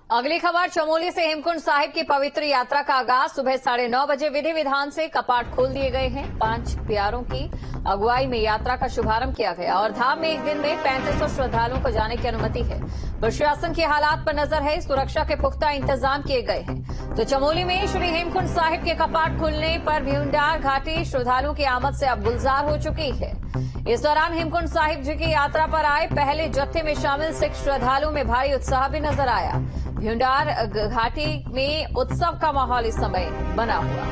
अगली खबर चमोली से हेमकुंड साहिब की पवित्र यात्रा का आगाज सुबह 9:30 बजे विधि विधान से कपाट खोल दिए गए हैं। 5 प्यारों की अगुवाई में यात्रा का शुभारंभ किया गया और धाम में एक दिन में 3500 श्रद्धालुओं को जाने की अनुमति है। प्रशासन के हालात पर नजर है, सुरक्षा के पुख्ता इंतजाम किए गए हैं। तो चमोली में श्री हेमकुंड साहिब के कपाट खुलने पर भीमडार घाटी श्रद्धालुओं की आमद से अब गुलजार हो चुकी है। इस दौरान हेमकुंड साहिब जी की यात्रा पर आए पहले जत्थे में शामिल सिख श्रद्धालुओं में भारी उत्साह भी नजर आया। भीमडार घाटी में उत्सव का माहौल इस समय बना हुआ।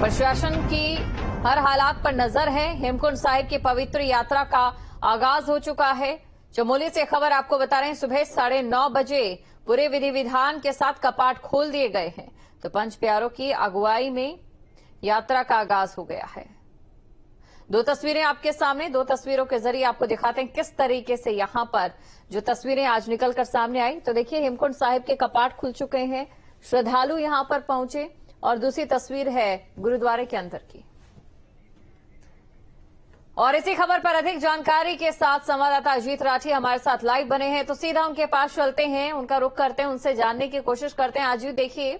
प्रशासन की हर हालात पर नजर है। हेमकुंड साहिब की पवित्र यात्रा का आगाज हो चुका है। चमोली से खबर आपको बता रहे हैं, सुबह 9:30 बजे पूरे विधि विधान के साथ कपाट खोल दिए गए हैं। तो पंच प्यारों की अगुवाई में यात्रा का आगाज हो गया है। 2 तस्वीरें आपके सामने, 2 तस्वीरों के जरिए आपको दिखाते हैं किस तरीके से यहां पर जो तस्वीरें आज निकलकर सामने आई। तो देखिए, हेमकुंड साहिब के कपाट खुल चुके हैं, श्रद्धालु यहां पर पहुंचे। और दूसरी तस्वीर है गुरुद्वारे के अंदर की। और इसी खबर पर अधिक जानकारी के साथ संवाददाता अजीत राठी हमारे साथ लाइव बने हैं। तो सीधा उनके पास चलते हैं, उनका रुख करते हैं, उनसे जानने की कोशिश करते हैं। अजीत, देखिए,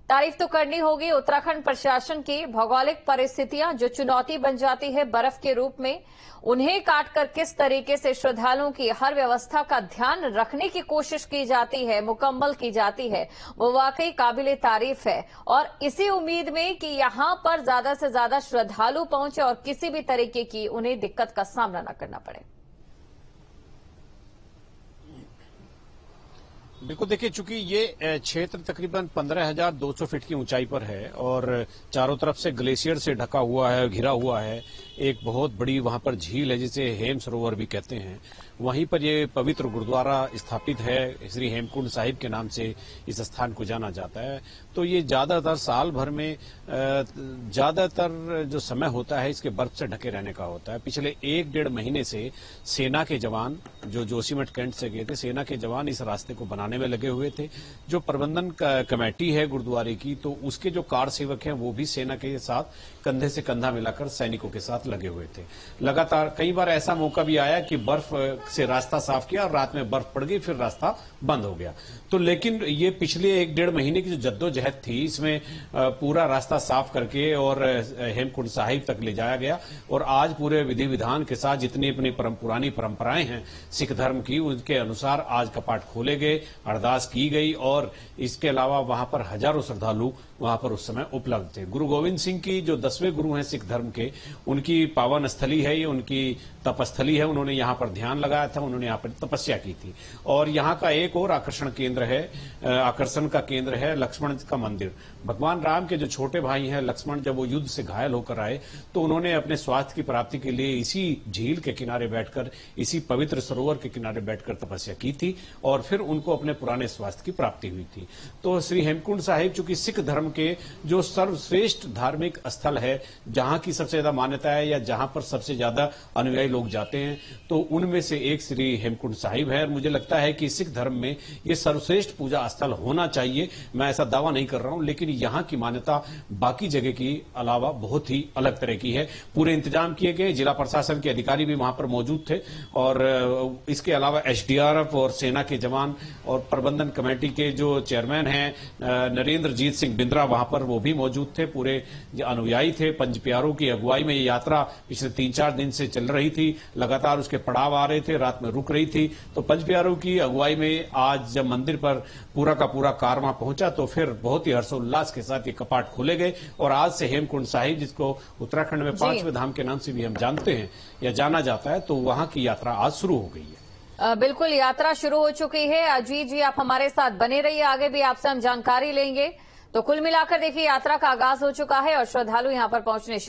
तारीफ तो करनी होगी उत्तराखंड प्रशासन की भौगोलिक परिस्थितियां जो चुनौती बन जाती है बर्फ के रूप में, उन्हें काटकर किस तरीके से श्रद्धालुओं की हर व्यवस्था का ध्यान रखने की कोशिश की जाती है, मुकम्मल की जाती है, वो वाकई काबिले तारीफ है। और इसी उम्मीद में कि यहां पर ज्यादा से ज्यादा श्रद्धालु पहुंचे और किसी भी तरीके की उन्हें दिक्कत का सामना न करना पड़े। बिल्कुल, देखिए, चूंकि ये क्षेत्र तकरीबन 15,200 फीट की ऊंचाई पर है और चारों तरफ से ग्लेशियर से ढका हुआ है, घिरा हुआ है। एक बहुत बड़ी वहां पर झील है जिसे हेम सरोवर भी कहते हैं। वहीं पर ये पवित्र गुरुद्वारा स्थापित है। श्री हेमकुंड साहिब के नाम से इस स्थान को जाना जाता है। तो ये ज्यादातर साल भर में ज्यादातर जो समय होता है इसके बर्फ से ढके रहने का होता है। पिछले 1-1.5 महीने से सेना के जवान जो जोशीमठ कैंट से गए थे, सेना के जवान इस रास्ते को बनाने में लगे हुए थे। जो प्रबंधन कमेटी है गुरुद्वारे की, तो उसके जो कार सेवक हैं वो भी सेना के साथ कंधे से कंधा मिलाकर सैनिकों के साथ लगे हुए थे। लगातार कई बार ऐसा मौका भी आया कि बर्फ से रास्ता साफ किया और रात में बर्फ पड़ गई, फिर रास्ता बंद हो गया। तो लेकिन ये पिछले 1-1.5 महीने की जो जद्दोजहद थी, इसमें पूरा रास्ता साफ करके और हेमकुंड साहिब तक ले जाया गया। और आज पूरे विधि विधान के साथ जितनी अपनी पुरानी परंपराएं हैं सिख धर्म की, उनके अनुसार आज कपाट खोले गए, अरदास की गई। और इसके अलावा वहां पर हजारों श्रद्धालु वहां पर उस समय उपलब्ध थे। गुरु गोविंद सिंह की जो 10वें गुरु हैं सिख धर्म के, उनकी पावन स्थली है ये, उनकी तपस्थली है। उन्होंने यहां पर ध्यान लगाया था, उन्होंने यहां पर तपस्या की थी। और यहां का एक और आकर्षण का केंद्र है लक्ष्मण का मंदिर। भगवान राम के जो छोटे भाई हैं लक्ष्मण, जब वो युद्ध से घायल होकर आए तो उन्होंने अपने स्वास्थ्य की प्राप्ति के लिए इसी झील के किनारे बैठकर, इसी पवित्र सरोवर के किनारे बैठकर तपस्या की थी और फिर उनको अपने पुराने स्वास्थ्य की प्राप्ति हुई थी। तो श्री हेमकुंड साहिब चूंकि सिख धर्म के जो सर्वश्रेष्ठ धार्मिक स्थल है, जहां की सबसे ज्यादा मान्यता है या जहां पर सबसे ज्यादा अनुयायी लोग जाते हैं, तो उनमें से एक श्री हेमकुंड साहिब है। मुझे लगता है कि सिख धर्म में ये सर्वश्रेष्ठ पूजा स्थल होना चाहिए। मैं ऐसा दावा नहीं कर रहा हूं, लेकिन यहां की मान्यता बाकी जगह की अलावा बहुत ही अलग तरह की है। पूरे इंतजाम किए गए, जिला प्रशासन के अधिकारी भी वहां पर मौजूद थे और इसके अलावा एसडीआरएफ और सेना के जवान और प्रबंधन कमेटी के जो चेयरमैन हैं नरेंद्र जीत सिंह बिंद्रा, वहां पर वो भी मौजूद थे। पूरे अनुयायी थे। पंच प्यारों की अगुवाई में ये यात्रा पिछले 3-4 दिन से चल रही थी। लगातार उसके पड़ाव आ रहे थे, रात में रुक रही थी। तो पंच प्यारों की अगुवाई में आज जब मंदिर पर पूरा का पूरा कारवां पहुंचा तो फिर बहुत ही हर्षोल्लास के साथ ये कपाट खोले गए। और आज से हेमकुंड साहिब, जिसको उत्तराखंड में 5वें धाम के नाम से भी हम जानते हैं या जाना जाता है, तो वहां की यात्रा आज शुरू हो गई है। बिल्कुल, यात्रा शुरू हो चुकी है। अजीत जी, आप हमारे साथ बने रहिए, आगे भी आपसे हम जानकारी लेंगे। तो कुल मिलाकर देखिए, यात्रा का आगाज हो चुका है और श्रद्धालु यहां पर पहुंचने